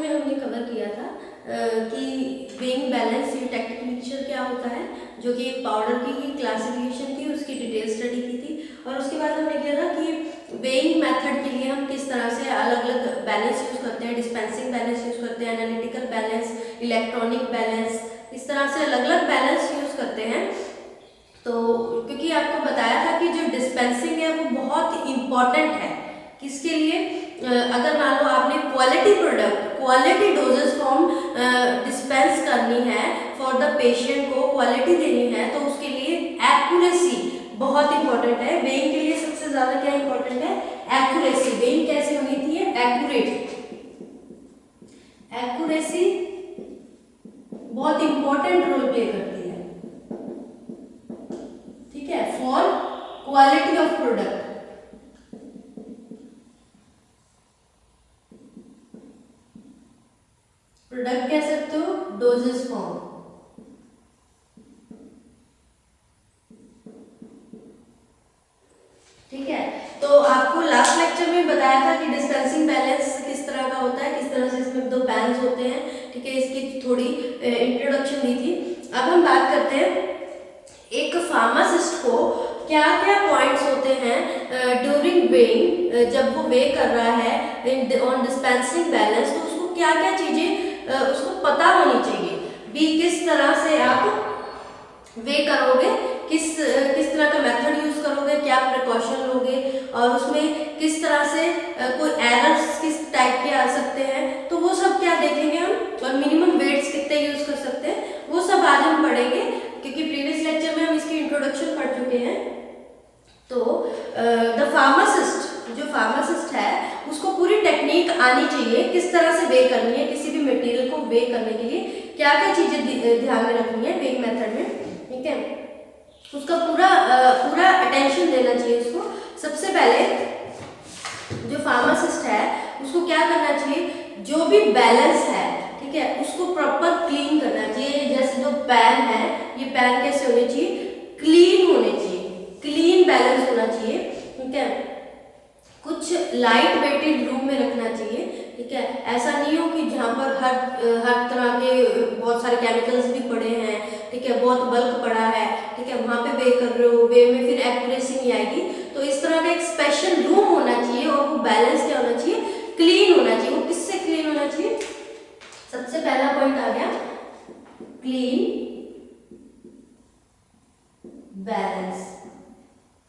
में हमने कवर किया था कि वेइंग बैलेंस ये टेक्निकल मिक्सचर क्या होता है, जो कि एक पाउडर की ही क्लासिफिकेशन थी, उसकी डिटेल स्टडी की थी। और उसके बाद हमने किया था कि वेइंग मेथड के लिए हम किस तरह से अलग अलग बैलेंस यूज़ करते हैं, डिस्पेंसिंग बैलेंस यूज़ करते हैं, एनालिटिकल बैलेंस, इलेक्ट्रॉनिक बैलेंस, इस तरह से अलग अलग बैलेंस यूज़ करते हैं। तो क्योंकि आपको बताया था कि जो डिस्पेंसिंग है वो बहुत इम्पॉर्टेंट है, किसके लिए, अगर मान लो आपने quality product, quality doses form dispense करनी है फॉर द पेशेंट को, क्वालिटी देनी है, तो उसके लिए एक्यूरेसी बहुत इंपॉर्टेंट है। वेइंग के लिए सबसे ज्यादा क्या इंपॉर्टेंट है, एक्यूरेसी। वेइंग कैसे होनी थी, एक्यूरेट, एक्यूरेसी बहुत इंपॉर्टेंट रोल प्ले करती है, ठीक है, for quality of product. Product कह सकते हो, डोजेस फॉर्म, ठीक है। तो आपको लास्ट लेक्चर में बताया था कि डिस्पेंसिंग बैलेंस किस तरह का होता है, किस तरह से इसमें दो बैलेंस होते हैं, ठीक है, इसकी थोड़ी इंट्रोडक्शन दी थी। अब हम बात करते हैं एक फार्मासिस्ट को क्या क्या पॉइंट्स होते हैं ड्यूरिंग वेइंग, जब वो वे कर रहा है ऑन डिस्पेंसिंग बैलेंस, तो उसको क्या क्या चीजें उसको पता होनी चाहिए भी, किस तरह से आप वे करोगे, किस तरह का मेथड यूज करोगे, क्या प्रिकॉशन लोगे, और उसमें किस तरह से कोई एरर्स किस टाइप के आ सकते हैं, तो वो सब क्या देखेंगे हम, और मिनिमम वेट्स कितने यूज कर सकते हैं, वो सब आज हम पढ़ेंगे, क्योंकि प्रीवियस लेक्चर में हम इसकी इंट्रोडक्शन पढ़ चुके हैं। तो द फार्मासिस्ट, जो फार्मासिस्ट है उसको पूरी टेक्निक आनी चाहिए, किस तरह से वे करनी है, किसी भी मटेरियल को वे करने के लिए क्या क्या चीजें ध्यान में रखनी है वेइंग मेथड में, ठीक है, उसका पूरा अटेंशन देना चाहिए उसको। सबसे पहले जो फार्मासिस्ट है उसको क्या करना चाहिए, जो भी बैलेंस है, ठीक है, उसको प्रॉपर क्लीन करना चाहिए। जैसे जो पैन है, ये पैन कैसे होने चाहिए, क्लीन होने चाहिए, क्लीन बैलेंस होना चाहिए, ठीक है। कुछ लाइट वेटेड रूम में रखना चाहिए, ठीक है, ऐसा नहीं हो कि जहाँ पर हर तरह के बहुत सारे केमिकल्स भी पड़े हैं, ठीक है, बहुत बल्क पड़ा है, ठीक है, वहाँ पे वे कर रहे हो, वे में फिर एक्यूरेसी नहीं आएगी। तो इस तरह का एक स्पेशल रूम होना चाहिए, और वो बैलेंस क्या होना चाहिए, क्लीन होना चाहिए। वो किससे क्लीन होना चाहिए, सबसे पहला पॉइंट आ गया क्लीन बैलेंस,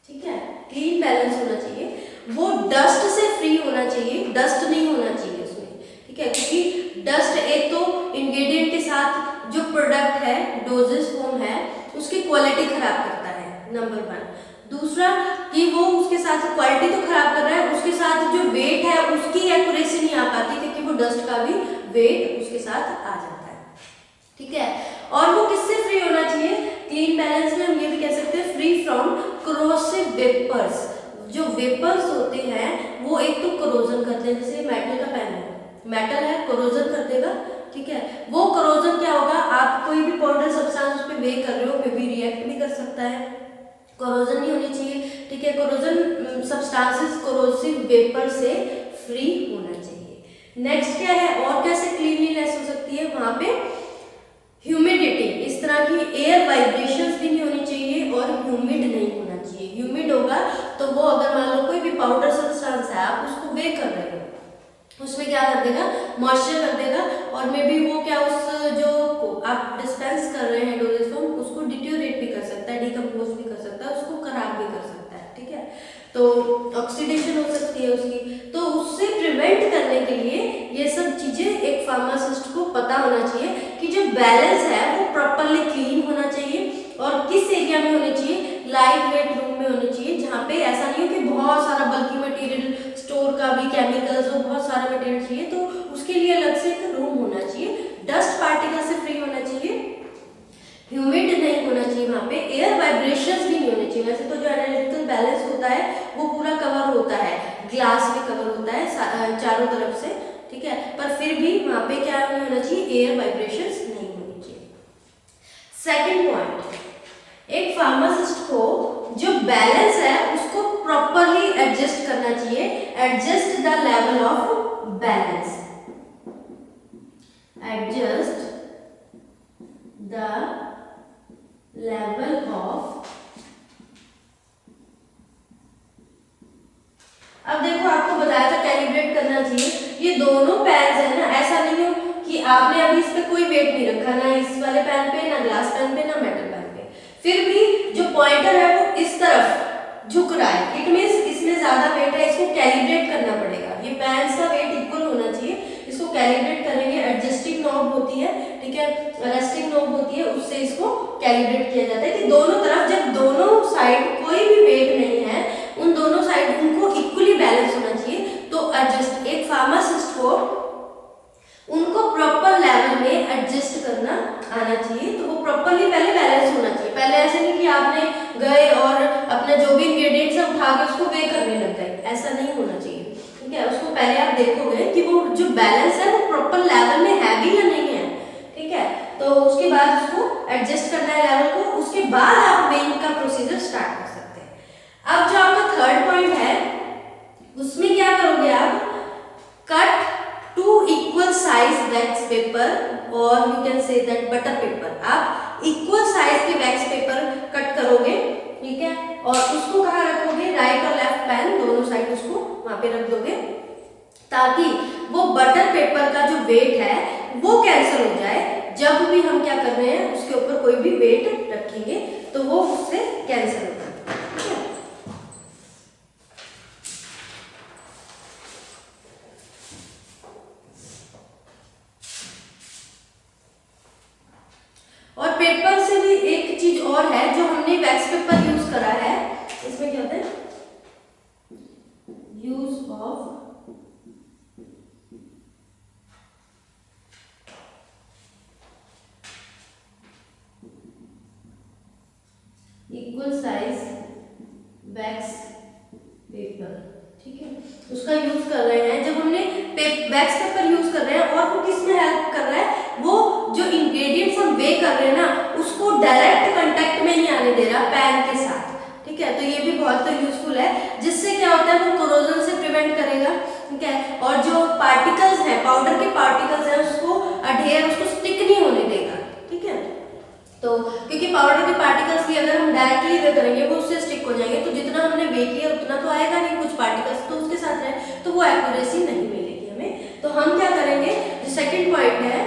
ठीक है, क्लीन बैलेंस होना चाहिए। वो डस्ट से फ्री होना चाहिए, डस्ट नहीं होना चाहिए उसमें, ठीक है, क्योंकि डस्ट एक तो इंग्रेडिएंट के साथ जो प्रोडक्ट है, डोजेस फॉर्म है, उसकी क्वालिटी खराब करता है, नंबर 1। दूसरा कि वो उसके साथ क्वालिटी तो खराब कर रहा है, उसके साथ जो वेट है उसकी एक्यूरेसी नहीं आ पाती, क्योंकि वो डस्ट का भी वेट उसके साथ आ जाता है, ठीक है। और वो किससे फ्री होना चाहिए, क्लीन बैलेंस में हम ये भी कह सकते हैं फ्री फ्रॉम कोरोसिव वेपर्स। जो वेपर्स होते हैं वो एक तो कोरोजन करते हैं, जैसे मेटल का पैन है, मेटल है, कोरोजन कर देगा, ठीक है। वो कोरोजन क्या होगा, आप कोई भी पाउडर सब्सटेंस उस पे वे कर रहे हो, मे बी रिएक्ट भी कर सकता है, कोरोजन नहीं होनी चाहिए, ठीक है। कोरोजन सब्सटेंसेस कोरोसिव वेपर से फ्री होना चाहिए। नेक्स्ट क्या है, और कैसे क्लीनलीनेस हो सकती है, वहां पे ह्यूमिडिटी, इस तरह की एयर वाइब्रेशंस भी नहीं होनी चाहिए, और ह्यूमिड नहीं होना चाहिए। ह्यूमिड होगा तो वो अगर मान लो कोई भी पाउडर सब्सटेंस है, आप उसको वे कर रहे हो, उसमें क्या कर देगा, मॉइस्चर कर देगा, और मे बी वो क्या उस जो आप डिस्पेंस कर रहे हैं डोजेस फॉर्म, उसको डिट्योरेट भी कर सकता है, डिकम्पोज भी कर सकता है, उसको खराब भी कर सकता है, ठीक है। तो ऑक्सीडेशन हो सकती है उसकी, तो उससे प्रिवेंट करने के लिए ये सब चीजें एक फार्मासिस्ट को पता होना चाहिए कि जो बैलेंस है वो प्रॉपरली क्लीन होना चाहिए, और किस एरिया में होनी चाहिए, लाइट वेट रूम में होनी चाहिए, जहाँ पे ऐसा नहीं हो कि बहुत सारा बल्की मटेरियल, स्टोर का भी केमिकल्स हो, बहुत सारा मटेरियल चाहिए, तो उसके लिए अलग से एक रूम होना चाहिए। डस्ट पार्टिकल से फ्री होना चाहिए, ह्यूमिड नहीं होना चाहिए, वहाँ पे एयर वाइब्रेशंस भी नहीं होने चाहिए। वैसे तो जो एनालिटिकल बैलेंस होता है वो पूरा कवर होता है, ग्लास में कवर होता है चारों तरफ से, ठीक है, पर फिर भी वहाँ पे क्या नहीं होना चाहिए, एयर वाइब्रेशंस नहीं होनी चाहिए। सेकेंड पॉइंट, एक फार्मासिस्ट को जो बैलेंस है उसको प्रॉपरली एडजस्ट करना चाहिए, adjust the level of balance, adjust the level of. अब देखो आपको बताया था कैलिब्रेट करना चाहिए। ये दोनों पैन्स है ना, ऐसा नहीं हो कि आपने अभी इस पे कोई वेट नहीं रखा, ना इस वाले पैन पे, ना ग्लास पैन पे, ना मेटल पैन पे, फिर भी जो पॉइंटर है वो इस तरफ झुक रहा है, इट मींस इसमें ज्यादा वेट है, इसको कैलिब्रेट करना पड़ेगा। ये पैन्स का वेट इक्वल होना चाहिए, इसको कैलिब्रेट करेंगे। एडजस्टिंग नॉब होती है, ठीक है, रेस्टिंग नॉब होती है, उससे इसको कैलिब्रेट किया जाता है कि दोनों तरफ, जब दोनों साइड कोई भी वेट नहीं है, उन दोनों साइड उनको इक्वली बैलेंस होना चाहिए। तो एडजस्ट, एक फार्मासिस्ट को उनको प्रॉपर लेवल में एडजस्ट करना आना चाहिए। तो वो प्रॉपरली पहले बैलेंस होना चाहिए। पहले ऐसे नहीं कि आपने गए और अपना जो भी इंग्रेडिएंट्स है उठा के उसको वे करने लग गए, ऐसा नहीं होना चाहिए, ठीक है। उसको पहले आप देखोगे कि वो जो बैलेंस है वो प्रॉपर लेवल में है भी या नहीं है, ठीक है। तो उसके बाद उसको एडजस्ट करना है लेवल को, उसके बाद आप वेइंग का प्रोसीजर स्टार्ट कर सकते हैं। अब जो आपका थर्ड पॉइंट है उसमें क्या करोगे आप, cut 2 equal size wax paper और you can say that butter paper। आप इक्वल साइज के वैक्स पेपर कट करोगे, ठीक है, और उसको कहाँ रखोगे, राइट और लेफ्ट पैन दोनों साइड उसको वहां पे रख दोगे, ताकि वो बटर पेपर का जो वेट है वो कैंसिल हो जाए। जब भी हम क्या कर रहे हैं उसके ऊपर कोई भी वेट रखेंगे तो वो उससे कैंसिल होगा, ठीक है। और पेपर से भी एक चीज और है, जो हमने वैक्स पेपर यूज करा है, इसमें क्या होता है, use of equal size wax paper, ठीक है, उसका यूज कर रहे हैं। जब हमने वैक्स पेपर यूज कर रहे हैं और वो किसमें हेल्प कर रहा है, वो जो इंग्रेडिएंट्स हम वे कर रहे हैं ना उसको डायरेक्ट कांटेक्ट में नहीं आने दे रहा पैन के साथ, ठीक है। तो ये भी बहुत यूजफुल है, जिससे क्या होता है वो कोरोजन से प्रिवेंट करेगा, ठीक है। और जो पार्टिकल्स हैं, पाउडर के पार्टिकल्स हैं, उसको अडहेयर, उसको स्टिक नहीं होने देगा, ठीक है। तो क्योंकि पाउडर के पार्टिकल्स भी अगर हम डायरेक्टली वे करेंगे वो उससे स्टिक हो जाएंगे, तो जितना हमने वे किया उतना तो आएगा नहीं, कुछ पार्टिकल्स तो उसके साथ रहे, तो वो एक्यूरेसी नहीं मिलेगी हमें। तो हम क्या करेंगे, जो सेकंड पॉइंट है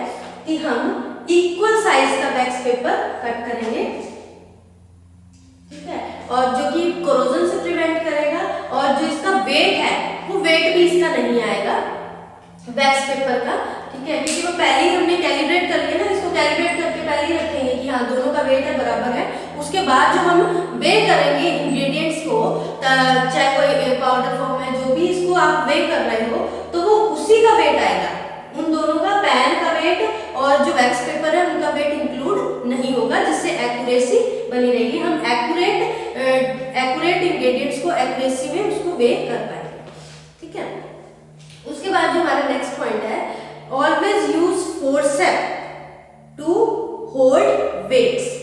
कि हम इक्वल साइज का वैक्स पेपर कट करेंगे, ठीक है, और जो कि कोरोजन से प्रिवेंट करेगा, और जो इसका वेट है वो वेट भी इसका नहीं आएगा वैक्स पेपर का, ठीक है, क्योंकि वो पहले ही हमने कैलिब्रेट कर लिया ना, इसको कैलिब्रेट करके पहले ही रखेंगे कि हाँ दोनों का वेट है बराबर है। उसके बाद जो हम वे करेंगे इंग्रेडिएंट्स को, चाहे कोई पाउडर फॉर्म में जो भी इसको आप वे कर रहे हो, तो वो उसी का वेट आएगा, उन दोनों का, पैन का वेट और जो वैक्स पेपर है उनका वेट इंक्लूड नहीं होगा, जिससे एक्यूरेसी बनी रहेगी। हम एक्यूरेट इंग्रेडिएंट्स को एक्यूरेसी में उसको वे कर पाएंगे, ठीक है। उसके बाद जो हमारा नेक्स्ट पॉइंट है, always use forcep to hold weights.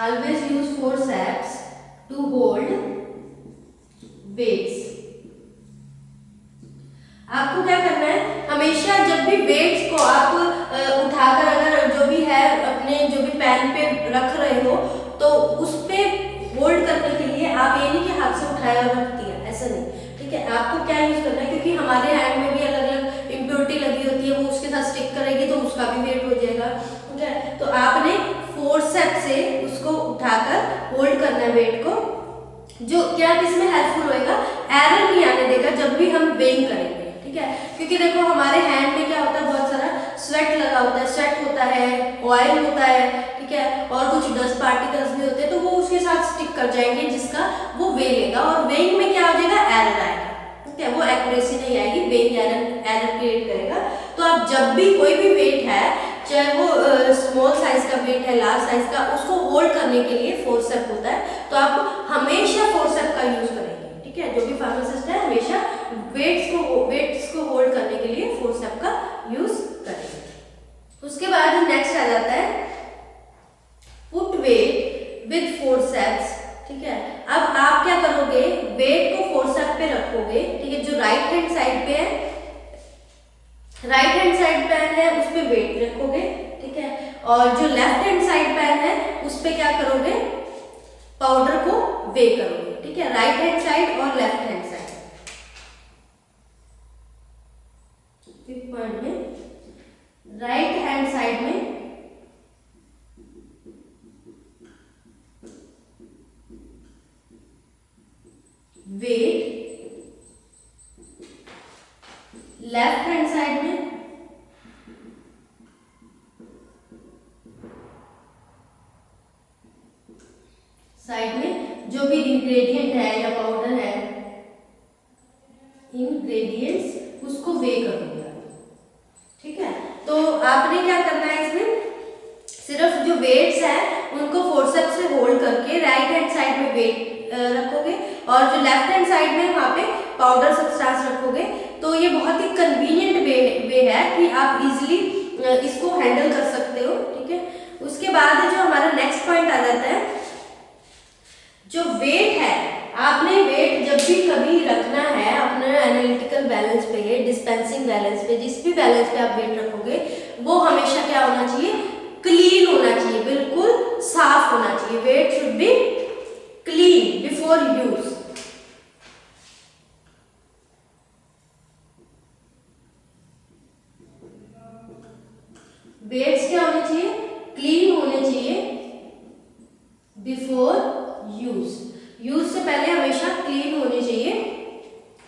Always use forceps to hold weights। आपको क्या करना है, हमेशा जब भी वेट्स को आप उठाकर अगर जो भी है अपने जो भी पैन पे रख रहे हो, तो उस पे होल्ड करने के लिए आप ये नहीं कि हाथ से उठाया और रख दिया, ऐसा नहीं, ठीक है। आपको क्या यूज करना है, क्योंकि हमारे हैंड में भी अलग अलग इम्प्योरिटी लगी होती है, वो उसके साथ स्टिक करेगी तो उसका भी वेट हो जाएगा, ठीक है। तो आपने फोर्सेप से उसको उठाकर होल्ड करना है वेट को, जो क्या किसमें हेल्पफुल होएगा, एरर नहीं आने देगा जब भी हम वेइंग करेंगे, ठीक है। क्योंकि देखो हमारे हैंड में क्या होता है, बहुत सारा स्वेट लगा होता है, स्वेट होता है, ऑयल होता है, ठीक है, और कुछ डस्ट पार्टिकल्स भी होते हैं, तो वो उसके साथ स्टिक कर जाएंगे, जिसका वो वे लेगा, और वेइंग में क्या हो जाएगा, एरर आएगा, ठीक है, वो एक्यूरेसी नहीं आएगी, वेइंग एरर क्रिएट करेगा। तो आप जब भी कोई भी वेट है, चाहे वो स्मॉल साइज का वेट है, लार्ज साइज का, उसको होल्ड करने के लिए फोर्सेप होता है, तो आप हमेशा फोर्सेप का यूज करेंगे, ठीक है। जो भी फार्मासिस्ट है हमेशा वेट्स को होल्ड करने के लिए फोर्सेप का यूज करेंगे। उसके बाद नेक्स्ट आ जाता है put weight with forceps right hand side pan है उस पे वेट रखोगे, ठीक है, और जो लेफ्ट हैंड साइड पेन है उस पे क्या करोगे, पाउडर को वे करोगे, ठीक है, राइट हैंड साइड और left hand side. Fifth point में राइट हैंड साइड में वेट, लेफ्ट हैंड साइड में जो भी इंग्रेडिएंट है या पाउडर है, इंग्रेडिएंट्स उसको वे करोगे, ठीक है। तो आपने क्या करना है इसमें, सिर्फ जो वेट्स है उनको फोर्सेप्स से होल्ड करके राइट हैंड साइड में वेट रखोगे और जो लेफ्ट हैंड साइड में वहाँ पे पाउडर सब्सटेंस रखोगे। तो ये बहुत ही कन्वीनियंट वे है कि आप इजीली इसको हैंडल कर सकते हो, ठीक है। उसके बाद जो हमारा नेक्स्ट पॉइंट आ जाता है, जो वेट है, आपने वेट जब भी कभी रखना है अपने एनालिटिकल बैलेंस पे, डिस्पेंसिंग बैलेंस पे, जिस भी बैलेंस पे आप वेट रखोगे वो हमेशा क्या होना चाहिए, क्लीन होना चाहिए, बिल्कुल साफ होना चाहिए। Weight should be clean before use. Weights क्या होने चाहिए, क्लीन होने चाहिए बिफोर यूज। यूज से पहले हमेशा क्लीन होनी चाहिए।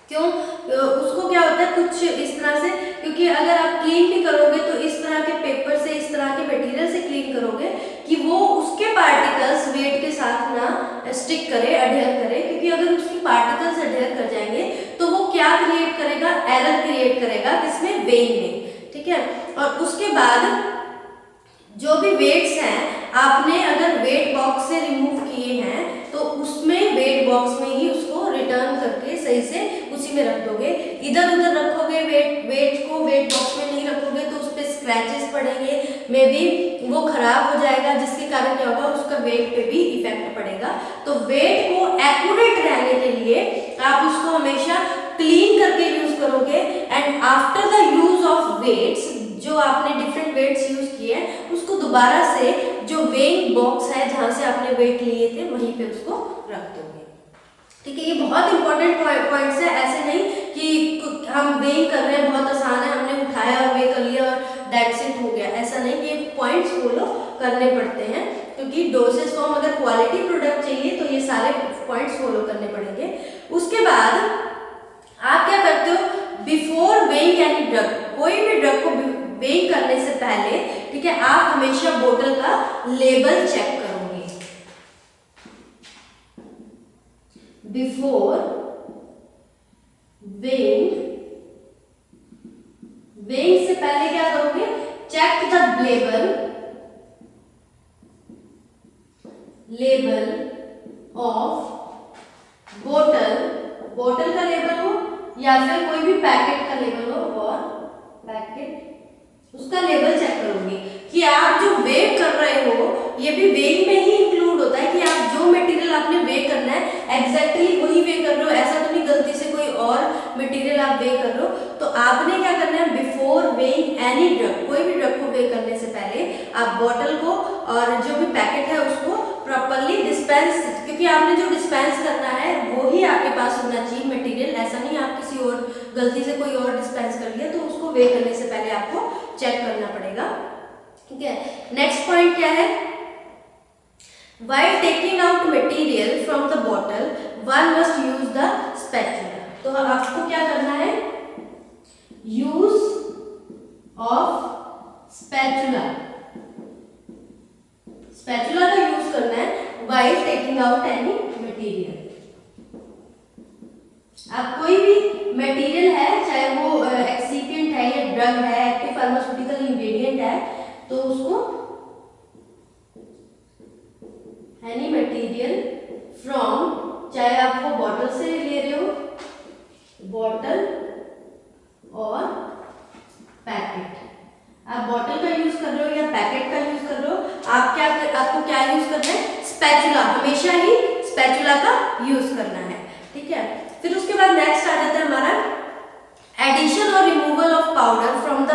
क्यों, उसको क्या होता है कुछ इस तरह से, क्योंकि अगर आप क्लीन भी करोगे तो इस तरह के पेपर से, इस तरह के मटेरियल से क्लीन करोगे कि वो उसके पार्टिकल्स वेट के साथ ना स्टिक करे, अडेयर करे, क्योंकि अगर उसके पार्टिकल्स अडेयर कर जाएंगे तो वो क्या क्रिएट करेगा, एरर क्रिएट करेगा, किसमें, वेइंग में, ठीक है। और उसके बाद जो भी वेट्स हैं आपने अगर वेट बॉक्स से रिमूव किए हैं तो उसमें वेट बॉक्स में ही उसको रिटर्न करके सही से उसी में रख दोगे। इधर उधर रखोगे वेट को, वेट बॉक्स में नहीं रखोगे तो उस पर स्क्रैचेस पड़ेंगे, मे बी वो खराब हो जाएगा, जिसके कारण क्या होगा, उसका वेट पे भी इफेक्ट पड़ेगा। तो वेट को एक्यूरेट रहने के लिए आप उसको हमेशा क्लीन करके यूज करोगे। And after the use of weights, जो आपने डिफरेंट वेट्स यूज किए हैं उसको दोबारा से जो वेइंग बॉक्स है जहां से आपने वेट लिए थे वहीं पे उसको रख दोगे, ठीक है। ये बहुत इंपॉर्टेंट पॉइंट्स है, ऐसे नहीं कि हम वेइंग कर रहे हैं, बहुत आसान है, हमने उठाया और वे कर लिया और दैट्स इट हो गया, ऐसा नहीं। ये पॉइंट्स फॉलो करने पड़ते हैं, क्योंकि डोसेज फॉर्म अगर क्वालिटी प्रोडक्ट चाहिए तो ये सारे पॉइंट्स फॉलो करने पड़ेंगे। उसके बाद आप क्या करते हो, बिफोर वेइंग एनी ड्रग, कोई भी ड्रग को वेइंग करने से पहले, ठीक है, आप हमेशा बोतल का लेबल चेक करोगे। बिफोर वेइंग से पहले क्या करोगे, चेक द लेबल ऑफ बोतल का लेबल हो या फिर कोई भी पैकेट का लेबल हो, और पैकेट उसका लेबल चेक करोगे कि आप जो वे कर रहे हो, ये भी वेइंग में ही इंक्लूड होता है कि आप जो मटेरियल आपने वे करना है एग्जैक्टली वही वे कर रहे हो, ऐसा तो नहीं गलती से कोई और मटेरियल आप वे कर रहे हो। तो आपने क्या करना है, बिफोर वेइंग एनी ड्रग, कोई भी ड्रग को वे करने से पहले आप बॉटल को और जो भी पैकेट है उसको प्रॉपरली डिस्पेंस, क्योंकि आपने जो डिस्पेंस करना है वो ही आपके पास होना चाहिए मटेरियल, ऐसा नहीं आप किसी और गलती से कोई और डिस्पेंस कर लिया, तो उसको वे करने से पहले आपको चेक करना पड़ेगा, ठीक है। नेक्स्ट पॉइंट क्या है, while taking out material from the bottle one must use the spatula। तो आपको क्या करना है, यूज ऑफ स्पैचुला का यूज करना है while taking out any material। आप कोई भी मटेरियल है, चाहे वो एक्सिपिएंट है या ड्रग है, एक्टिव फार्मास्यूटिकल इंग्रेडिएंट है, तो उसको एनी मटेरियल फ्रॉम, चाहे आप वो बॉटल से ले रहे हो, बॉटल और पैकेट, आप बॉटल का यूज कर रहे हो या पैकेट का यूज कर रहे हो, आपको क्या यूज करना है, स्पैचुला, हमेशा ही स्पैचुला का यूज करना है, ठीक है। फिर उसके बाद नेक्स्ट आ जाता है हमारा एडिशन और removal of powder from the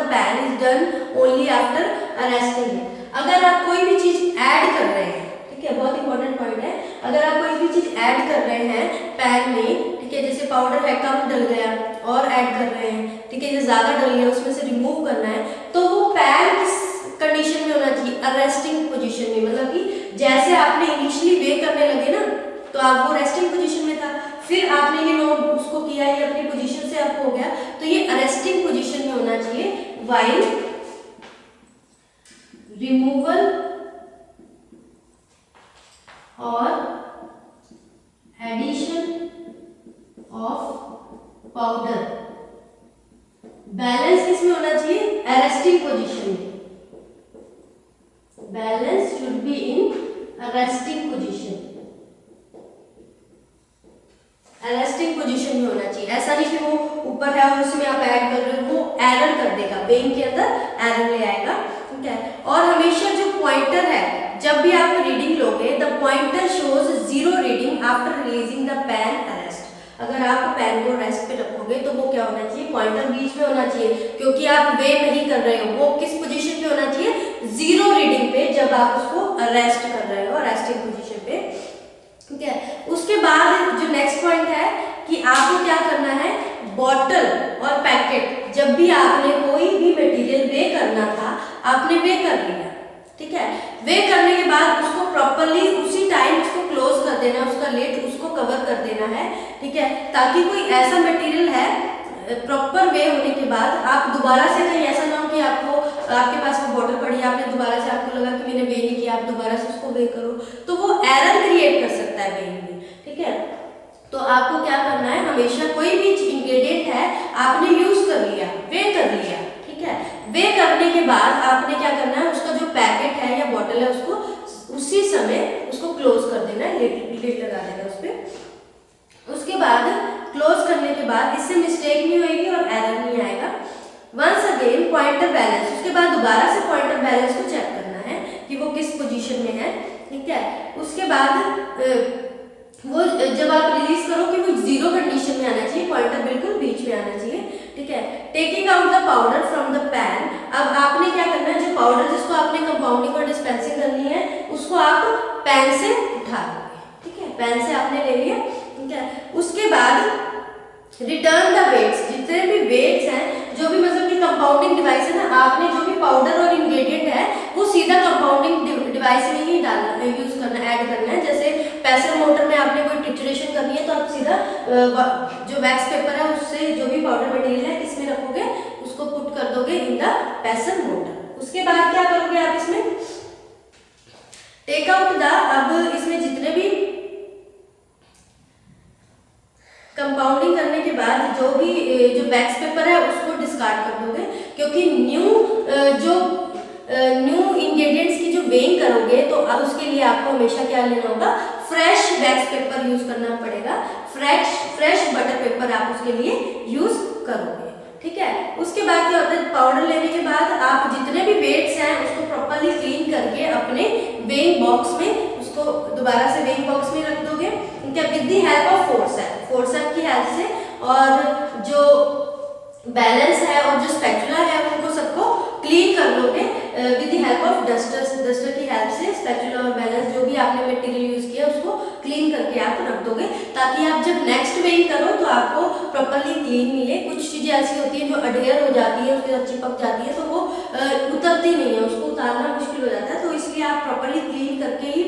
slowly after arresting it. अगर आप कोई भी चीज ऐड कर रहे हैं, ठीक है, बहुत इंपॉर्टेंट पॉइंट है, अगर आप कोई भी चीज ऐड कर रहे हैं पैन में, ठीक है, जैसे पाउडर है कम डल गया और ऐड कर रहे हैं, ठीक है, जो ज्यादा डल गया उसमें से रिमूव करना है, तो वो पैन किस कंडीशन में होना चाहिए, अरेस्टिंग पोजीशन में, मतलब कि जैसे आपने इनिशियली वे करने लगे ना तो आप वो रेस्टिंग पोजीशन में था, फिर आपने ये नोट उसको किया, ये अपनी पोजीशन से अप हो गया, तो ये अरेस्टिंग पोजीशन में होना चाहिए। व्हाइल रिमूवल और एडिशन ऑफ पाउडर, बैलेंस किसमें होना चाहिए, अरेस्टिंग पोजीशन में, balance should be in arresting position, arresting position में होना चाहिए। ऐसा नहीं कि वो ऊपर है और उसमें आप ऐड कर रहे हो, वो एरर कर देगा, वेइंग के अंदर एरर ले आएगा, ठीक है। और हमेशा जो पॉइंटर है, जब भी आप रीडिंग लोगे, the pointer shows 0 reading after releasing the pan arrest. अगर आप पेन को रेस्ट पे रखोगे तो वो क्या होना चाहिए, पॉइंटर बीच में होना चाहिए, क्योंकि आप वे नहीं कर रहे हो, वो किस पोजीशन पे होना चाहिए, 0 रीडिंग पे, जब आप उसको अरेस्ट कर रहे हो, रेस्टिंग पोजीशन पे, ठीक है। उसके बाद जो नेक्स्ट पॉइंट है कि आपको क्या करना है, बॉटल और पैकेट, जब भी आपने कोई भी मटेरियल वे करना था, आपने वे कर लिया, ठीक है, वे करने के बाद उसको प्रॉपर्ली उसी टाइम उसको क्लोज कर देना, उसका लिड उसको कवर कर देना है, ठीक है, ताकि कोई ऐसा मटेरियल है प्रॉपर वे होने के बाद आप दोबारा से कहीं ऐसा ना हो कि आपके पास वो बॉटल पड़ी है, आपने दोबारा से, आपको लगा कि मैंने वे नहीं किया, आप दोबारा से उसको वे करो, तो वो एरर क्रिएट कर सकता है वेइंग में, ठीक है। तो आपको क्या करना है, हमेशा कोई भी इंग्रेडिएंट है आपने यूज कर लिया, वे कर लिया, ठीक है, वे करने के बाद आपने क्या करना है, उसका जो पैकेट है या बॉटल है उसको उसी समय उसको क्लोज कर देना है, लिड लगा देना उस पर। उसके बाद क्लोज करने के बाद इससे मिस्टेक नहीं होगी और एरर नहीं आएगा। वंस अगेन पॉइंटर बैलेंस, उसके बाद दोबारा से पॉइंटर बैलेंस को चेक करना है कि वो किस पोजीशन में है, ठीक है। उसके बाद वो जब आप रिलीज करो कि वो 0 कंडीशन में आना चाहिए, पॉइंटर बिल्कुल बीच में आना चाहिए, ठीक है। Taking out the powder from the pan, अब आपने क्या करना है, जो पाउडर जिसको आपने कंपाउंडिंग और डिस्पेंसिंग करनी है उसको आप पैन से उठा लोगे, ठीक है, पैन से आपने ले लिया, ठीक है। उसके बाद रिटर्न द वेट्स, जितने भी वेट्स हैं, जो भी मतलब कि कंपाउंडिंग डिवाइस है ना, आपने जो भी पाउडर और इंग्रेडिएंट है वो सीधा कंपाउंडिंग डिवाइस में ही डालना, यूज करना, ऐड करना है। जैसे पेसल मोटर में आपने कोई ट्रिचुरेशन करनी है तो आप सीधा जो वैक्स पेपर है उससे जो भी पाउडर मटेरियल है इसमें रखोगे, उसको पुट कर दोगे इन द पेसल मोटर। उसके बाद क्या करोगे आप इसमें, टेक आउट द, अब इसमें जितने भी कंपाउंडिंग करने के बाद जो वैक्स पेपर है उसको डिस्कार्ड कर दोगे, क्योंकि न्यू इंग्रेडिएंट्स की जो वेइंग करोगे तो उसके लिए आपको हमेशा क्या लेना होगा, फ्रेश वैक्स पेपर यूज करना पड़ेगा, फ्रेश बटर पेपर आप उसके लिए यूज करोगे, ठीक है। उसके बाद क्या होता है, पाउडर लेने के बाद आप जितने भी वेट्स हैं उसको प्रॉपर्ली क्लीन करके अपने वेइंग बॉक्स में उसको दोबारा से वेइंग बॉक्स में रख दोगे, ठीक है, with the help of forcep की हेल्प से, और जो बैलेंस है और जो स्पैचुला है उनको सबको क्लीन कर लोगे with the help of duster की हेल्प से। स्पैचुला और बैलेंस जो भी आपने मटेरियल यूज किया उसको क्लीन करके आप रख दोगे, ताकि आप जब नेक्स्ट वेइंग करो तो आपको प्रॉपर्ली क्लीन मिले। कुछ चीजें ऐसी होती हैं जो अडेयर हो जाती है, उसके साथ चिपक जाती है, तो वो उतरती नहीं है, उसको उतारना मुश्किल हो जाता है, तो इसलिए आप प्रॉपर्ली क्लीन करके ही,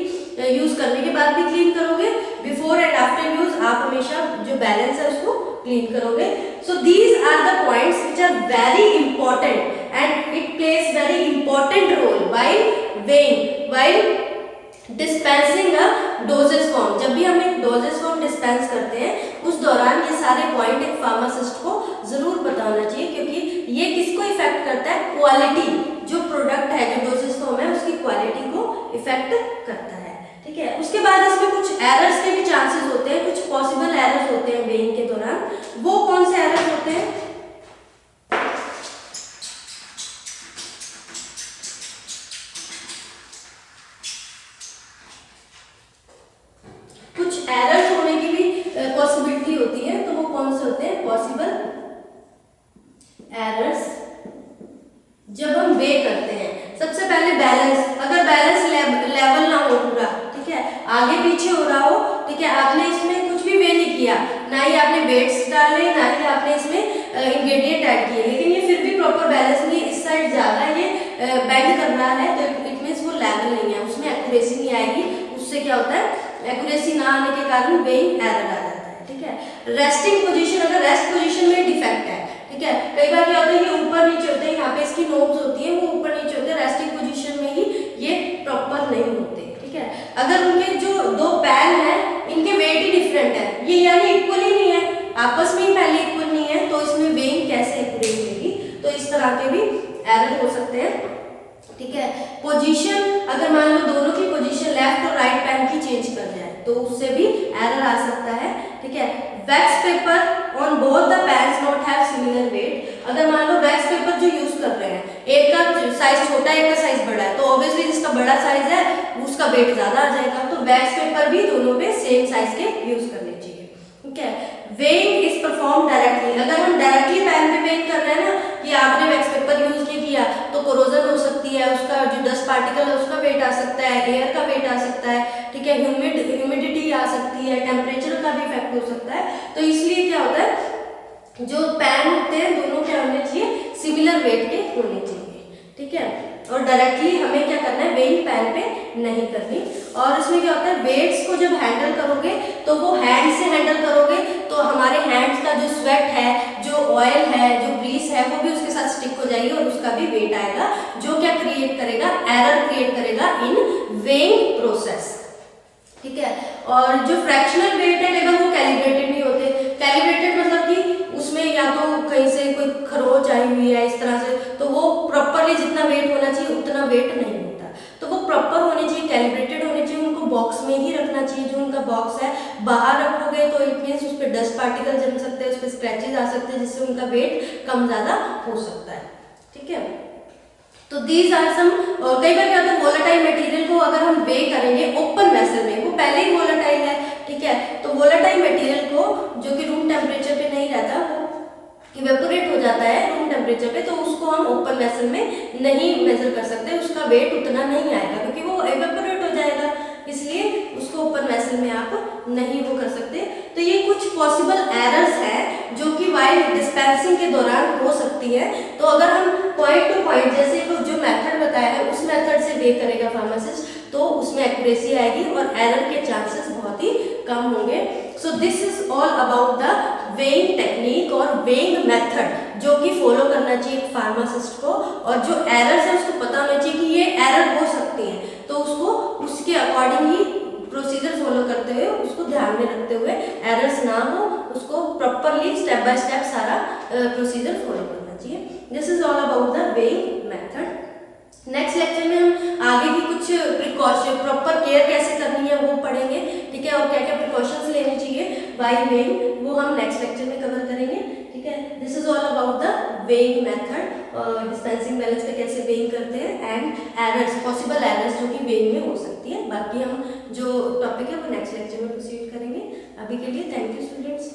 यूज करने के बाद भी क्लीन करोगे, बिफोर एंड आफ्टर यूज आप हमेशा जो बैलेंस है उसको क्लीन करोगे। So these are the points which are very important and it plays very important role while weighing, while dispensing a dosage form. जब भी हम एक डोजेज फॉर्म डिस्पेंस करते हैं उस दौरान ये सारे पॉइंट एक फार्मासिस्ट को जरूर पता होना चाहिए, क्योंकि ये किसको इफेक्ट करता है, क्वालिटी, जो प्रोडक्ट है, जो डोजेज फॉर्म है उसकी क्वालिटी को इफेक्ट करता है, ठीक है। उसके बाद इसमें कुछ एरर्स के भी चांसेस होते हैं, कुछ पॉसिबल एरर्स होते हैं वेइंग के दौरान। वो कौन से एरर्स होते हैं, कुछ एरर्स होने की भी पॉसिबिलिटी होती है, तो वो कौन से होते हैं, पॉसिबल एरर्स जब हम वे करते हैं। आपने वेट्स डाले, ना ही आपने इसमें इंग्रेडिएंट ऐड किए, लेकिन ये फिर भी प्रॉपर बैलेंस नहीं है, इस साइड ज़्यादा ये बेंड कर रहा है, तो इट मीन्स वो लेवल नहीं है, उसमें एक्यूरेसी नहीं आएगी। उससे क्या होता है, एक्यूरेसी ना आने के कारण वेइंग एरर आ जाता है। ठीक है, रेस्टिंग पोजीशन, अगर रेस्ट पोजीशन में डिफेक्ट है, ठीक है, कई बार क्या होता है कि ऊपर नीचे होते हैं, यहाँ पे इसकी नोब्स होती है वो ऊपर नीचे होते हैं, रेस्टिंग पोजीशन में ही ये प्रॉपर नहीं होते। ठीक है, अगर उनके जो दो पैन है इनके वेट ही डिफरेंट है, ये यानी इक्वल ही नहीं है, आपस में ही पहले इक्वल नहीं है, तो इसमें वेइंग कैसे एक्यूरेट होगी, तो इस तरह के भी एरर हो सकते हैं। ठीक है, पोजीशन, अगर मान लो दोनों की पोजीशन लेफ्ट और राइट पैन की चेंज कर जाए तो उससे भी एरर आ सकता है। ठीक है, wax paper on both the pans not have similar weight, अगर मान लो वैक्स पेपर जो यूज कर रहे हैं, एक का साइज छोटा है एक का साइज बड़ा है, तो ऑब्वियसली जिसका बड़ा साइज है उसका वेट ज्यादा आ जाएगा, तो वैक्स पेपर भी दोनों पे सेम साइज के यूज करने चाहिए। ठीक है, वेइंग इज परफॉर्म डायरेक्टली, अगर हम डायरेक्टली पैन पे वेइंग कर रहे हैं ना, कि आपने वैक्स पेपर यूज नहीं किया तो कोरोजन हो सकती है, उसका जो डस्ट पार्टिकल है उसका वेट आ सकता है, एयर का वेट आ सकता है। ठीक है, ह्यूमिडिटी आ सकती है, टेम्परेचर का भी इफेक्ट हो सकता है, तो इसलिए क्या होता है, जो पैन होते हैं दोनों क्या होने चाहिए, सिमिलर वेट के होने चाहिए। ठीक है, और डायरेक्टली हमें क्या करना है, वेइंग पैन पे नहीं करनी। और इसमें क्या होता है, वेट्स को जब हैंडल करोगे तो वो हैंड से हैंडल करोगे, तो हमारे हैंड्स का जो स्वेट है, जो ऑयल है, जो ग्रीस है, वो भी उसके साथ स्टिक हो जाएगी और उसका भी वेट आएगा, जो क्या क्रिएट करेगा, एरर क्रिएट करेगा इन वेइंग प्रोसेस। ठीक है, और जो फ्रैक्शनल वेट है लेकिन वो कैलिब्रेटेड नहीं होते, कैलिब्रेटेड मतलब कि उसमें या तो कहीं से कोई खरोच आई हुई है इस तरह से, तो वो प्रॉपरली जितना वेट होना चाहिए उतना वेट नहीं होता, तो वो प्रॉपर होने चाहिए, कैलिब्रेटेड होने चाहिए, उनको बॉक्स में ही रखना चाहिए, जो उनका बॉक्स है, बाहर रखोगे तो इट मीन्स उस पर डस्ट पार्टिकल जम सकते हैं, उस पर स्क्रैचेज आ सकते हैं, जिससे उनका वेट कम ज़्यादा हो सकता है। ठीक है, तो दीज आर सम, कई बार क्या होता है, वोलेटाइल मटेरियल को अगर हम वे करेंगे ओपन वेसल में, वो पहले ही वोलेटाइल है, ठीक है, तो वोलेटाइल मटेरियल को जो कि रूम टेम्परेचर पे नहीं रहता, वो इवेपोरेट हो जाता है रूम टेम्परेचर पे, तो उसको हम ओपन वेसल में नहीं मेजर कर सकते, उसका वेट उतना नहीं आएगा क्योंकि वो इवेपोरेट हो जाएगा, इसलिए उसको ओपन वेसल में आप नहीं वो कर सकते। तो ये कुछ पॉसिबल एरर्स हैं जो कि वाइल डिस्पेंसिंग के दौरान हो सकती है, तो अगर हम पॉइंट टू पॉइंट जैसे जो मेथड बताया है उस मेथड से वे करेगा फार्मासिस्ट, तो उसमें एक्यूरेसी आएगी और एरर के चांसेस बहुत ही कम होंगे। So this is all about the weighing technique और वेइंग मेथड जो कि फॉलो करना चाहिए फार्मासिस्ट को, और जो एरर्स है उसको पता होना चाहिए कि ये एरर हो सकती है, तो उसको उसके अकॉर्डिंग ही प्रोसीजर फॉलो करते हुए, उसको ध्यान में रखते हुए, एरर्स ना हो, उसको प्रॉपरली स्टेप बाय स्टेप सारा प्रोसीजर फॉलो करना चाहिए। This is all about the weighing method. Next lecture में हम आगे की कुछ प्रिकॉशन, प्रॉपर केयर कैसे करनी है वो पढ़ेंगे। ठीक है, और क्या क्या प्रिकॉशंस लेने चाहिए वाइल वेइंग, वो हम नेक्स्ट लेक्चर में कवर करेंगे। ठीक है, this is all about the weighing method, dispensing balance पे कैसे वेइंग करते हैं, एंड एरर्स, पॉसिबल एरर्स जो कि वेइंग में हो सकती है। बाकी हम जो टॉपिक है वो नेक्स्ट लेक्चर में प्रोसीड करेंगे। अभी के लिए थैंक यू स्टूडेंट्स।